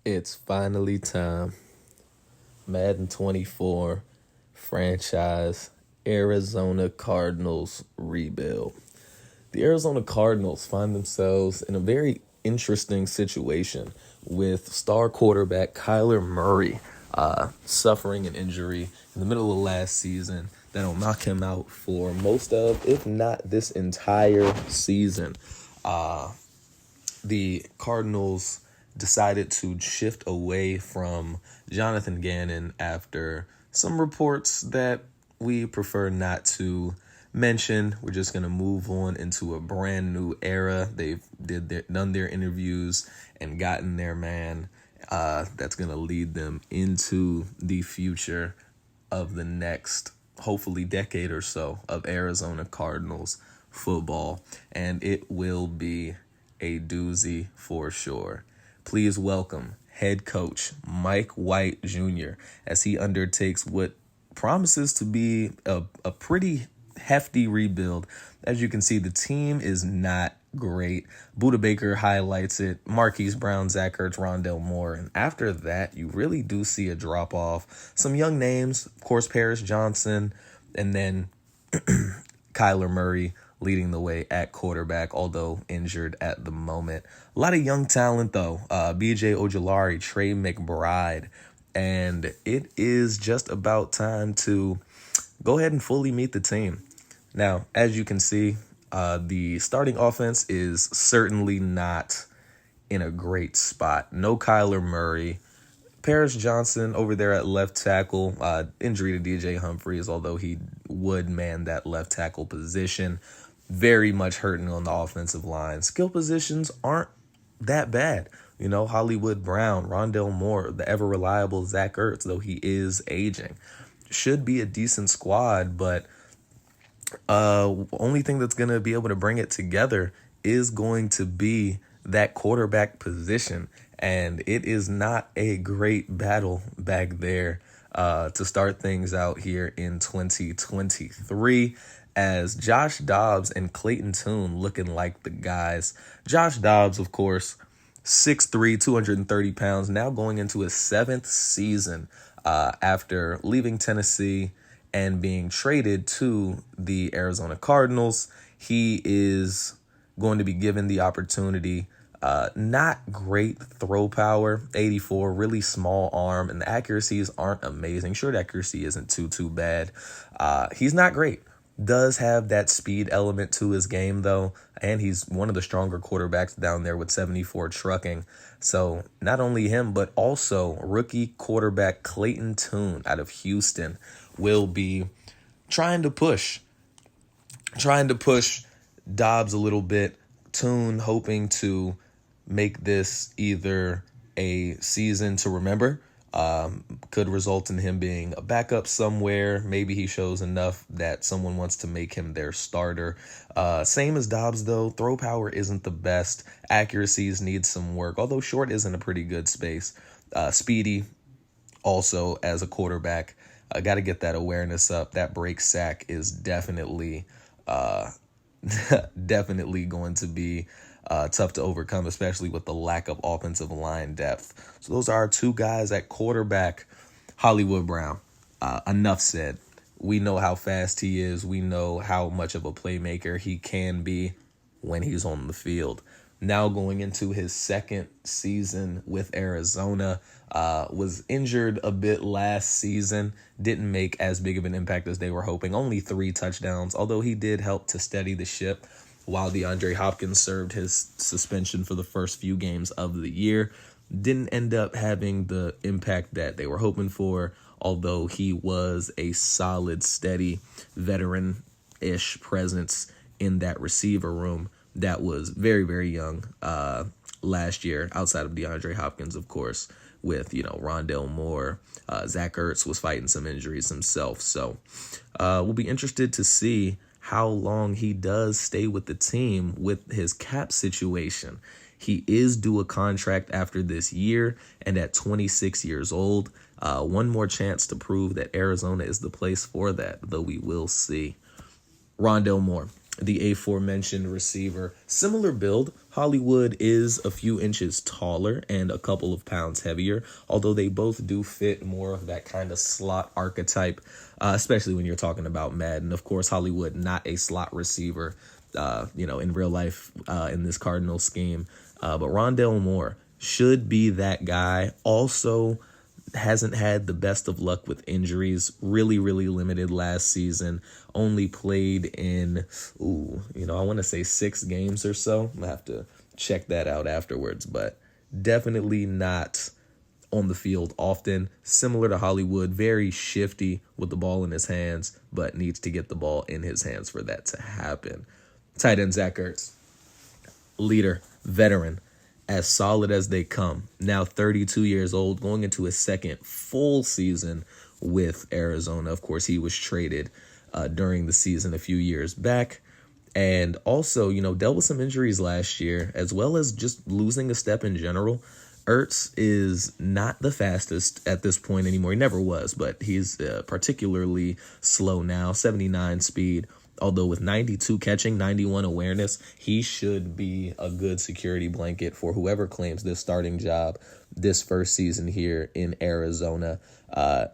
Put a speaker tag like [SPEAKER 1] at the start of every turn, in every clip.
[SPEAKER 1] It's finally time. Madden 24 franchise Arizona Cardinals rebuild. The Arizona Cardinals find themselves in a very interesting situation with star quarterback Kyler Murray suffering an injury in the middle of last season that'll knock him out for most of, if not this entire season. The Cardinals decided to shift away from Jonathan Gannon after some reports that we prefer not to mention. We're just going to move on into a brand new era. They've done their interviews and gotten their man that's going to lead them into the future of the next, hopefully, decade or so of Arizona Cardinals football. And it will be a doozy for sure. Please welcome head coach Mike White Jr. as he undertakes what promises to be a pretty hefty rebuild. As you can see, the team is not great. Buda Baker highlights it. Marquise Brown, Zach Ertz, Rondell Moore. And after that, you really do see a drop off. Some young names, of course, Paris Johnson, and then Kyler Murray leading the way at quarterback, although injured at the moment. A lot of young talent, though. B.J. Ojulari, Trey McBride. And it is just about time to go ahead and fully meet the team. Now, as you can see, the starting offense is certainly not in a great spot. No Kyler Murray. Paris Johnson over there at left tackle. Injury to DJ Humphries, although he would man that left tackle position. Very much hurting on the offensive line. Skill positions aren't that bad. You know, Hollywood Brown, Rondell Moore, the ever-reliable Zach Ertz, though he is aging. Should be a decent squad, but only thing that's going to be able to bring it together is going to be that quarterback position. And it is not a great battle back there to start things out here in 2023, as Josh Dobbs and Clayton Tune looking like the guys. Josh Dobbs, of course, 6'3", 230 pounds, now going into his seventh season after leaving Tennessee and being traded to the Arizona Cardinals. He is going to be given the opportunity. Not great throw power, 84, really small arm, and the accuracies aren't amazing. Short accuracy isn't too bad. He's not great. Does have that speed element to his game, though, and he's one of the stronger quarterbacks down there with 74 trucking. So not only him, but also rookie quarterback Clayton Tune out of Houston will be trying to push Dobbs a little bit. Tune hoping to make this either a season to remember, could result in him being a backup somewhere. Maybe he shows enough that someone wants to make him their starter. Same as Dobbs, though. Throw power isn't the best. Accuracies need some work, although short is in a pretty good space. Speedy also as a quarterback. Got to get that awareness up. That break sack is definitely definitely going to be tough to overcome, especially with the lack of offensive line depth. So those are our two guys at quarterback. Hollywood Brown. Enough said. We know how fast he is. We know how much of a playmaker he can be when he's on the field. Now going into his second season with Arizona, was injured a bit last season, didn't make as big of an impact as they were hoping, only 3 touchdowns, although he did help to steady the ship while DeAndre Hopkins served his suspension for the first few games of the year. Didn't end up having the impact that they were hoping for, although he was a solid, steady, veteran-ish presence in that receiver room that was very, very young last year, outside of DeAndre Hopkins, of course, with, Rondell Moore. Zach Ertz was fighting some injuries himself. So we'll be interested to see how long he does stay with the team with his cap situation. He is due a contract after this year, and at 26 years old, one more chance to prove that Arizona is the place for that, though we will see. Rondell Moore, the aforementioned receiver, similar build, Hollywood is a few inches taller and a couple of pounds heavier, although they both do fit more of that kind of slot archetype, especially when you're talking about Madden. Of course, Hollywood, not a slot receiver, in real life in this Cardinals scheme. But Rondale Moore should be that guy. Also, hasn't had the best of luck with injuries. Really, really limited last season. Only played in, I want to say 6 games or so. I'm going to have to check that out afterwards. But definitely not on the field often. Similar to Hollywood, very shifty with the ball in his hands, but needs to get the ball in his hands for that to happen. Tight end Zach Ertz, leader, veteran, as solid as they come. Now 32 years old, going into his second full season with Arizona. Of course, he was traded during the season a few years back. And also, dealt with some injuries last year, as well as just losing a step in general. Ertz is not the fastest at this point anymore. He never was, but he's particularly slow now, 79 speed. Although with 92 catching, 91 awareness, he should be a good security blanket for whoever claims this starting job this first season here in Arizona.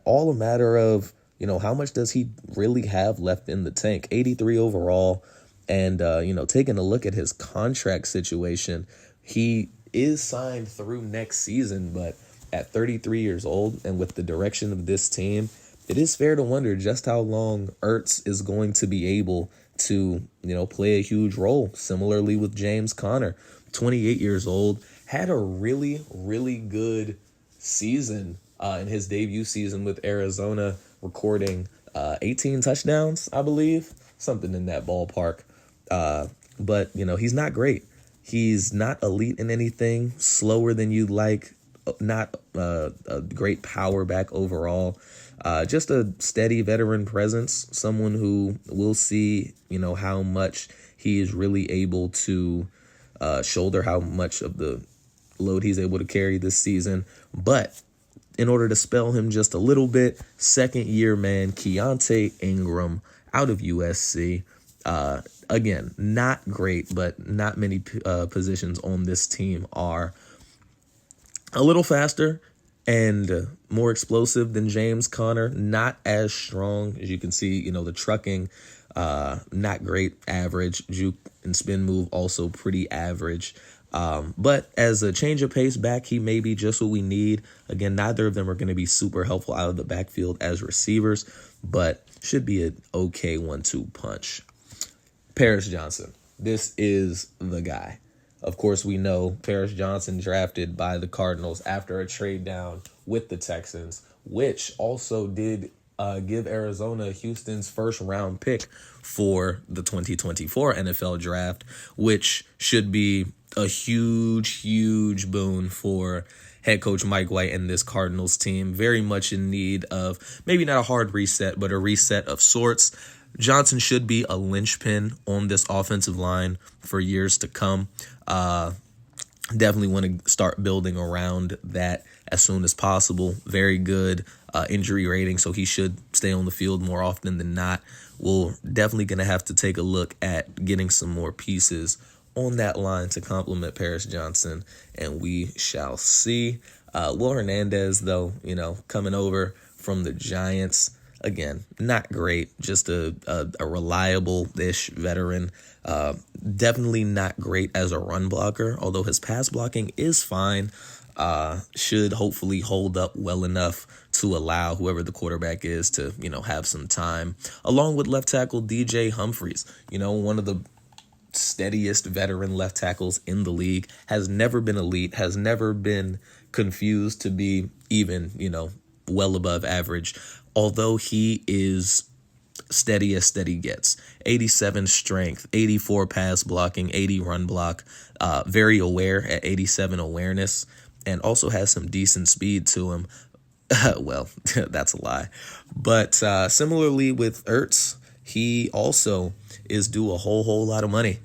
[SPEAKER 1] All a matter of, how much does he really have left in the tank? 83 overall. And, taking a look at his contract situation, he is signed through next season, but at 33 years old and with the direction of this team, it is fair to wonder just how long Ertz is going to be able to, play a huge role. Similarly with James Conner, 28 years old, had a really, really good season in his debut season with Arizona, recording 18 touchdowns, I believe, something in that ballpark. But, he's not great. He's not elite in anything, slower than you'd like, not a great power back overall. Just a steady veteran presence, someone who will see, how much he is really able to shoulder, how much of the load he's able to carry this season. But in order to spell him just a little bit, second-year man Keontae Ingram out of USC. Again, not great, but not many positions on this team are a little faster and more explosive than James Conner. Not as strong as you can see, the trucking, not great, average. Juke and spin move also pretty average. But as a change of pace back, he may be just what we need. Again, neither of them are going to be super helpful out of the backfield as receivers, but should be an okay 1-2 punch. Paris Johnson. This is the guy. Of course, we know Paris Johnson drafted by the Cardinals after a trade down with the Texans, which also did give Arizona Houston's first round pick for the 2024 NFL draft, which should be a huge, huge boon for head coach Mike White and this Cardinals team. Very much in need of maybe not a hard reset, but a reset of sorts. Johnson should be a linchpin on this offensive line for years to come. Definitely want to start building around that as soon as possible. Very good injury rating, so he should stay on the field more often than not. We're definitely going to have to take a look at getting some more pieces on that line to complement Paris Johnson, and we shall see. Will Hernandez, though, coming over from the Giants, again, not great, just a reliable-ish veteran. Definitely not great as a run blocker, although his pass blocking is fine. Should hopefully hold up well enough to allow whoever the quarterback is to, have some time. Along with left tackle DJ Humphries, one of the steadiest veteran left tackles in the league, has never been elite, has never been confused to be even, well above average. Although he is steady as steady gets. 87 strength, 84 pass blocking, 80 run block, very aware at 87 awareness, and also has some decent speed to him. Well, that's a lie. But similarly with Ertz, he also is due a whole lot of money.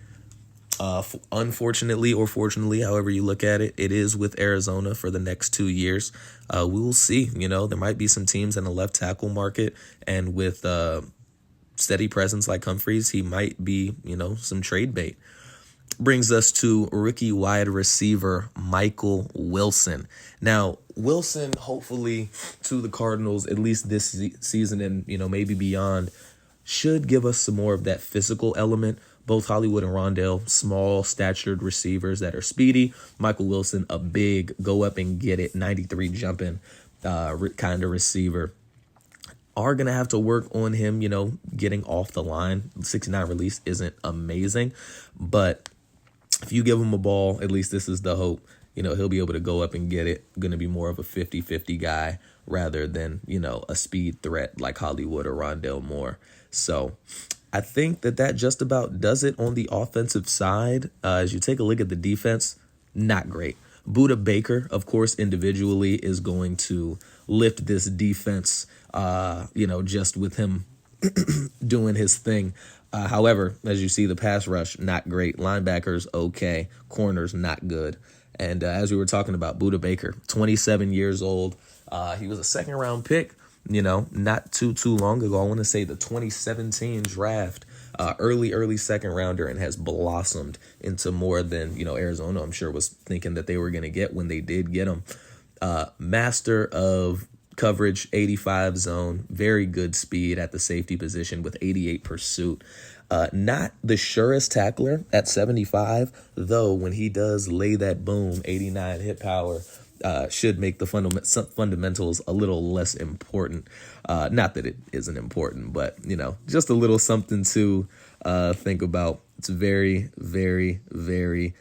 [SPEAKER 1] Unfortunately or fortunately, however you look at it, it is with Arizona for the next 2 years. We will see. There might be some teams in the left tackle market, and with steady presence like Humphries, he might be, some trade bait. brings us to rookie wide receiver Michael Wilson. Now, Wilson, hopefully to the Cardinals, at least this season and, maybe beyond, should give us some more of that physical element. Both Hollywood and Rondale, small statured receivers that are speedy. Michael Wilson, a big go up and get it, 93 jumping kind of receiver. Are going to have to work on him, getting off the line. 69 release isn't amazing, but if you give him a ball, at least this is the hope, he'll be able to go up and get it. Going to be more of a 50-50 guy rather than, a speed threat like Hollywood or Rondale Moore. So I think that just about does it on the offensive side. As you take a look at the defense, not great. Budda Baker, of course, individually is going to lift this defense, just with him doing his thing. However, as you see, the pass rush, not great. Linebackers, okay. Corners, not good. And as we were talking about, Budda Baker, 27 years old. He was a second-round pick, not too long ago. I want to say the 2017 draft. Early second rounder, and has blossomed into more than, Arizona, I'm sure, was thinking that they were going to get when they did get him. Master of coverage, 85 zone, very good speed at the safety position with 88 pursuit. Not the surest tackler at 75, though when he does lay that boom, 89 hit power, should make the fundamentals a little less important. Not that it isn't important, but, just a little something to think about. It's very, very, very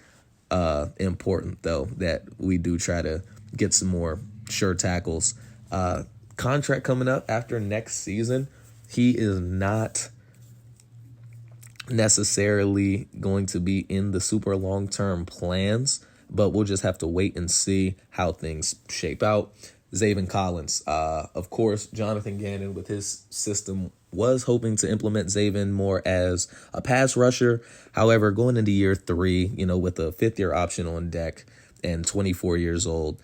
[SPEAKER 1] important, though, that we do try to get some more sure tackles. Contract coming up after next season. He is not necessarily going to be in the super long-term plans, but we'll just have to wait and see how things shape out. Zaven Collins, of course, Jonathan Gannon with his system was hoping to implement Zaven more as a pass rusher. However, going into year 3, with a 5th-year option on deck and 24 years old,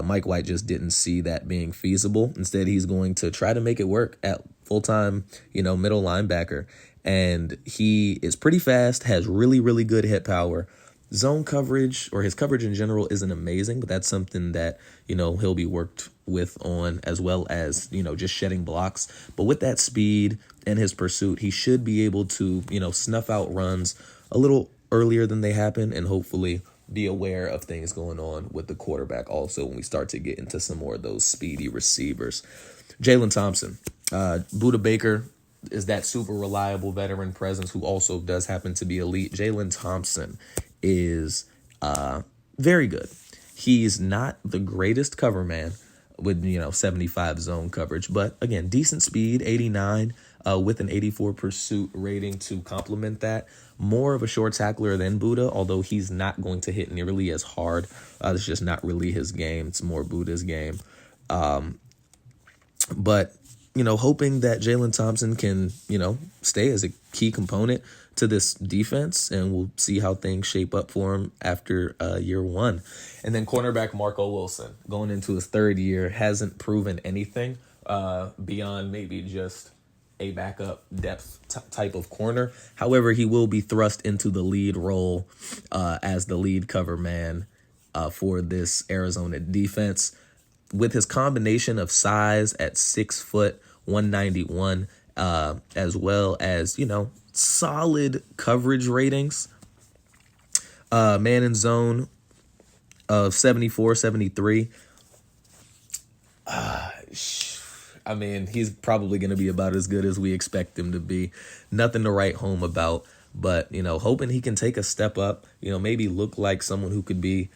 [SPEAKER 1] Mike White just didn't see that being feasible. Instead, he's going to try to make it work at full-time, middle linebacker. And he is pretty fast, has really, really good hit power. Zone coverage, or his coverage in general, isn't amazing, but that's something that, he'll be worked with on, as well as, just shedding blocks. But with that speed and his pursuit, he should be able to, snuff out runs a little earlier than they happen, and hopefully be aware of things going on with the quarterback also when we start to get into some more of those speedy receivers. Jalen Thompson, Budda Baker is that super reliable veteran presence who also does happen to be elite. Jalen Thompson is very good. He's not the greatest cover man with 75 zone coverage, but again, decent speed, 89 with an 84 pursuit rating to complement that. More of a short tackler than Budda, although he's not going to hit nearly as hard. It's just not really his game. It's more Budda's game. But hoping that Jalen Thompson can stay as a key component to this defense, and we'll see how things shape up for him after year 1. And then cornerback Marco Wilson, going into his 3rd year, hasn't proven anything beyond maybe just a backup depth type of corner. However, he will be thrust into the lead role as the lead cover man for this Arizona defense. With his combination of size at 6 foot, 191, as well as, solid coverage ratings. Man in zone of 74, 73. I mean, he's probably going to be about as good as we expect him to be. Nothing to write home about, but, hoping he can take a step up, maybe look like someone who could be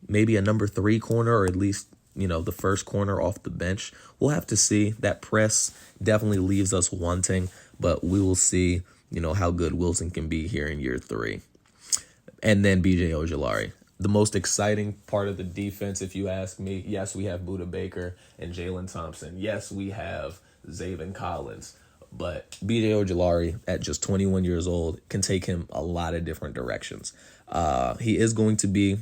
[SPEAKER 1] maybe a number 3 corner, or at least, the first corner off the bench. We'll have to see. That press definitely leaves us wanting, but we will see, how good Wilson can be here in year 3. And then BJ Ojulari. The most exciting part of the defense, if you ask me. Yes, we have Budda Baker and Jalen Thompson. Yes, we have Zaven Collins. But BJ Ojulari, at just 21 years old, can take him a lot of different directions. He is going to be,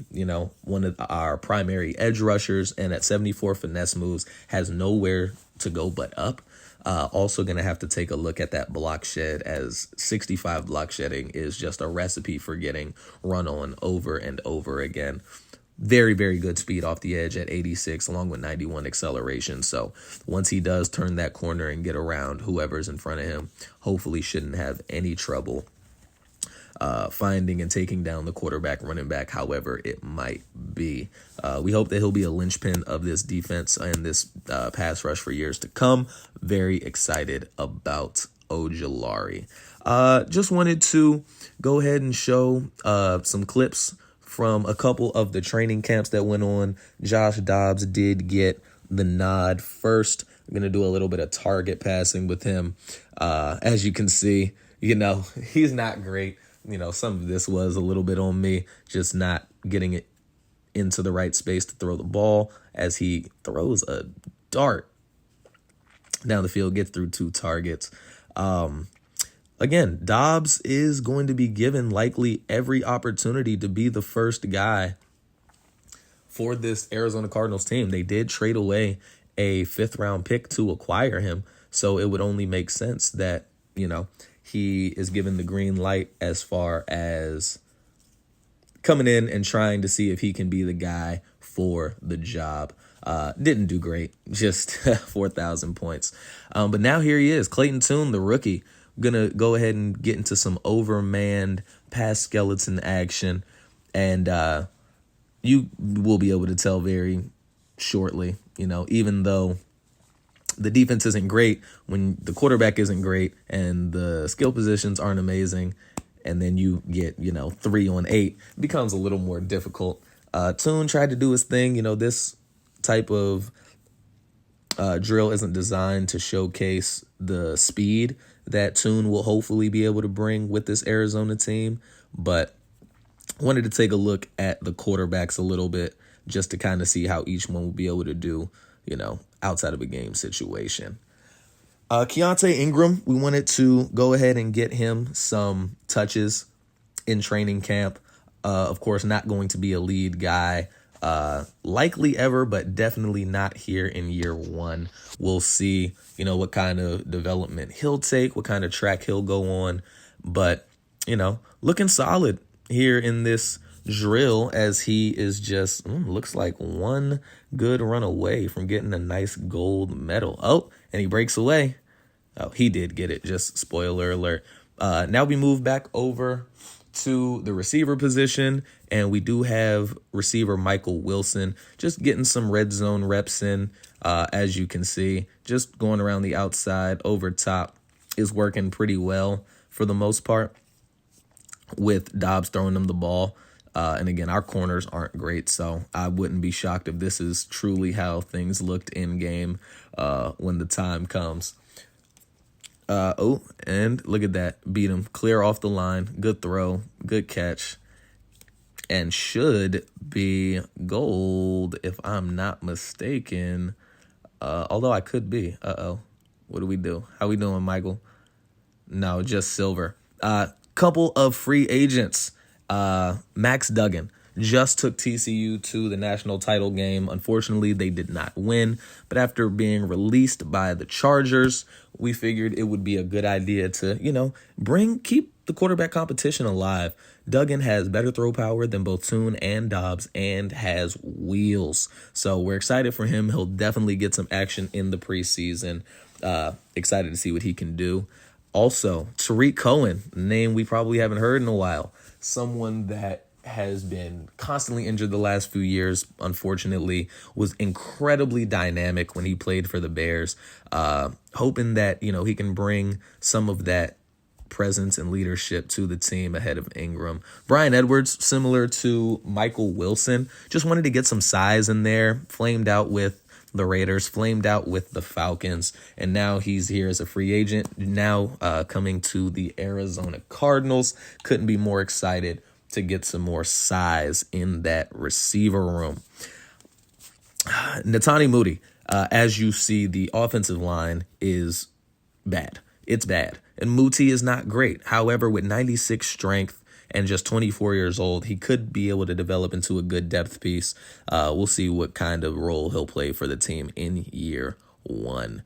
[SPEAKER 1] one of our primary edge rushers, and at 74 finesse moves, has nowhere to go but up. Also going to have to take a look at that block shed, as 65 block shedding is just a recipe for getting run on over and over again. Very, very good speed off the edge at 86, along with 91 acceleration. So once he does turn that corner and get around whoever's in front of him, hopefully shouldn't have any trouble finding and taking down the quarterback, running back, however it might be. We hope that he'll be a linchpin of this defense and this pass rush for years to come. Very excited about Ojulari. Just wanted to go ahead and show some clips from a couple of the training camps that went on. Josh Dobbs did get the nod first. I'm going to do a little bit of target passing with him. As you can see, he's not great. Some of this was a little bit on me, just not getting it into the right space to throw the ball, as he throws a dart down the field, gets through 2 targets. Again, Dobbs is going to be given likely every opportunity to be the first guy for this Arizona Cardinals team. They did trade away a 5th-round pick to acquire him, so it would only make sense that, he is given the green light as far as coming in and trying to see if he can be the guy for the job. Didn't do great, just 4,000 points. But now here he is, Clayton Tune, the rookie, going to go ahead and get into some overmanned pass skeleton action. And you will be able to tell very shortly, even though the defense isn't great, when the quarterback isn't great and the skill positions aren't amazing, and then you get, 3 on 8, it becomes a little more difficult. Tune tried to do his thing. This type of drill isn't designed to showcase the speed that Tune will hopefully be able to bring with this Arizona team, but wanted to take a look at the quarterbacks a little bit just to kind of see how each one will be able to do, outside of a game situation. Keontae Ingram, we wanted to go ahead and get him some touches in training camp. Of course, not going to be a lead guy likely ever, but definitely not here in year 1. We'll see, what kind of development he'll take, what kind of track he'll go on. But, looking solid here in this drill, as he is just looks like one good run away from getting a nice gold medal. Oh, and he breaks away. Oh, he did get it. Just spoiler alert. Now we move back over to the receiver position, and we do have receiver Michael Wilson just getting some red zone reps in. As you can see, just going around the outside over top is working pretty well for the most part, with Dobbs throwing them the ball. And again, our corners aren't great, so I wouldn't be shocked if this is truly how things looked in game when the time comes. And look at that. Beat him. Clear off the line. Good throw. Good catch. And should be gold if I'm not mistaken. Although I could be. What do we do? How we doing, Michael? No, just silver. Couple of free agents. Max Duggan just took TCU to the national title game. Unfortunately, they did not win. But after being released by the Chargers, we figured it would be a good idea to, keep the quarterback competition alive. Duggan has better throw power than both Tune and Dobbs and has wheels. So we're excited for him. He'll definitely get some action in the preseason. Excited to see what he can do. Also, Tariq Cohen, a name we probably haven't heard in a while. Someone that has been constantly injured the last few years, unfortunately, was incredibly dynamic when he played for the Bears. Hoping that, he can bring some of that presence and leadership to the team ahead of Ingram. Brian Edwards, similar to Michael Wilson, just wanted to get some size in there, flamed out with the Raiders, flamed out with the Falcons, and now he's here as a free agent, now coming to the Arizona Cardinals. Couldn't be more excited to get some more size in that receiver room. Netani Moody, as you see, the offensive line is bad. It's bad. And Muti is not great. However, with 96 strength and just 24 years old, he could be able to develop into a good depth piece. We'll see what kind of role he'll play for the team in year 1.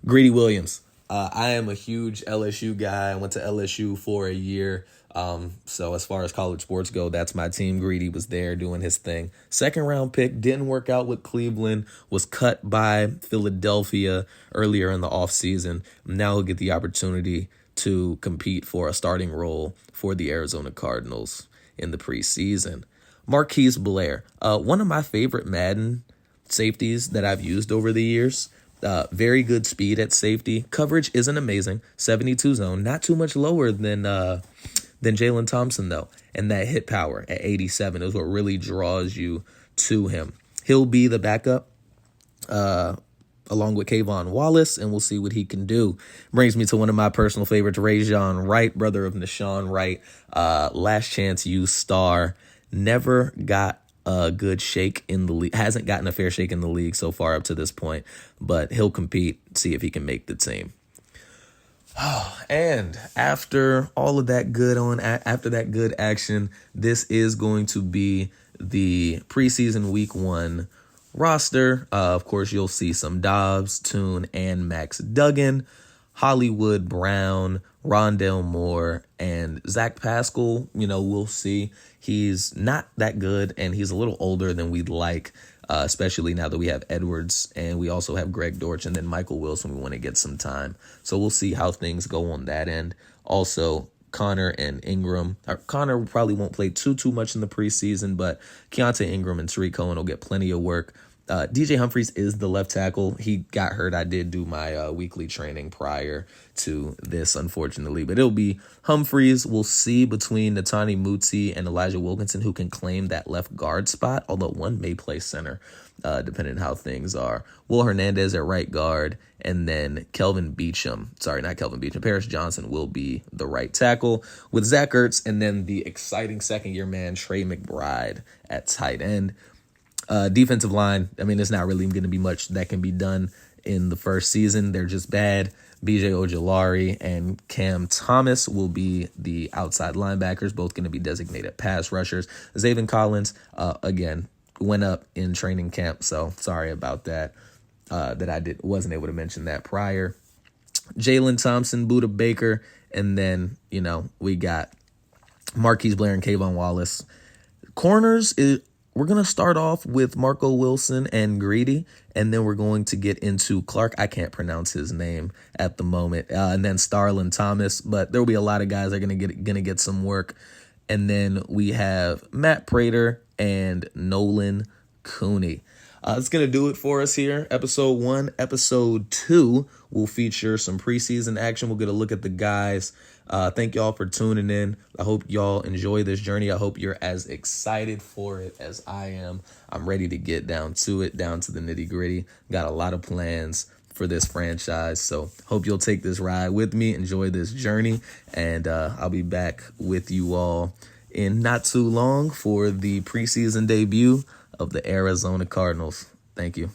[SPEAKER 1] Greedy Williams. I am a huge LSU guy. I went to LSU for a year. So as far as college sports go, that's my team. Greedy was there doing his thing. Second round pick, didn't work out with Cleveland, was cut by Philadelphia earlier in the offseason. Now he'll get the opportunity to compete for a starting role for the Arizona Cardinals in the preseason. Marquise Blair, one of my favorite Madden safeties that I've used over the years. Very good speed at safety. Coverage isn't amazing. 72 zone, not too much lower than Jalen Thompson, though. And that hit power at 87 is what really draws you to him. He'll be the backup along with Kayvon Wallace, and we'll see what he can do. Brings me to one of my personal favorites, Rajon Wright, brother of Nashawn Wright. Last chance U star. Never got a good shake in the league. Hasn't gotten a fair shake in the league so far up to this point, but he'll compete, see if he can make the team. And after all of that after that good action, this is going to be the preseason week 1 roster. Of course, you'll see some Dobbs, Tune, and Max Duggan, Hollywood Brown, Rondale Moore, and Zach Pascal. We'll see. He's not that good, and he's a little older than we'd like, especially now that we have Edwards, and we also have Greg Dortch, and then Michael Wilson. We want to get some time. So we'll see how things go on that end. Also, Connor and Ingram. Connor probably won't play too much in the preseason, but Keontae Ingram and Tariq Cohen will get plenty of work. DJ Humphries is the left tackle. He got hurt. I did do my weekly training prior to this, unfortunately. But it'll be Humphries. We'll see between Netani Muti and Elijah Wilkinson who can claim that left guard spot, although one may play center, depending on how things are. Will Hernandez at right guard, and then Paris Johnson will be the right tackle, with Zach Ertz and then the exciting second-year man, Trey McBride, at tight end. Defensive line, there's not really going to be much that can be done in the first season. They're just bad. BJ Ojulari and Cam Thomas will be the outside linebackers, both going to be designated pass rushers. Zaven Collins, again, went up in training camp, so sorry about that, wasn't able to mention that prior. Jalen Thompson, Buda Baker, and then, we got Marquise Blair and Kayvon Wallace. Corners we're going to start off with Marco Wilson and Greedy, and then we're going to get into Clark. I can't pronounce his name at the moment. And then Starlin Thomas, but there will be a lot of guys that are going to get some work. And then we have Matt Prater and Nolan Cooney. That's going to do it for us here. Episode 1. Episode 2 will feature some preseason action. We'll get a look at the guys. Thank y'all for tuning in. I hope y'all enjoy this journey. I hope you're as excited for it as I am. I'm ready to get down to it, down to the nitty gritty. Got a lot of plans for this franchise. So hope you'll take this ride with me. Enjoy this journey. And I'll be back with you all in not too long for the preseason debut of the Arizona Cardinals. Thank you.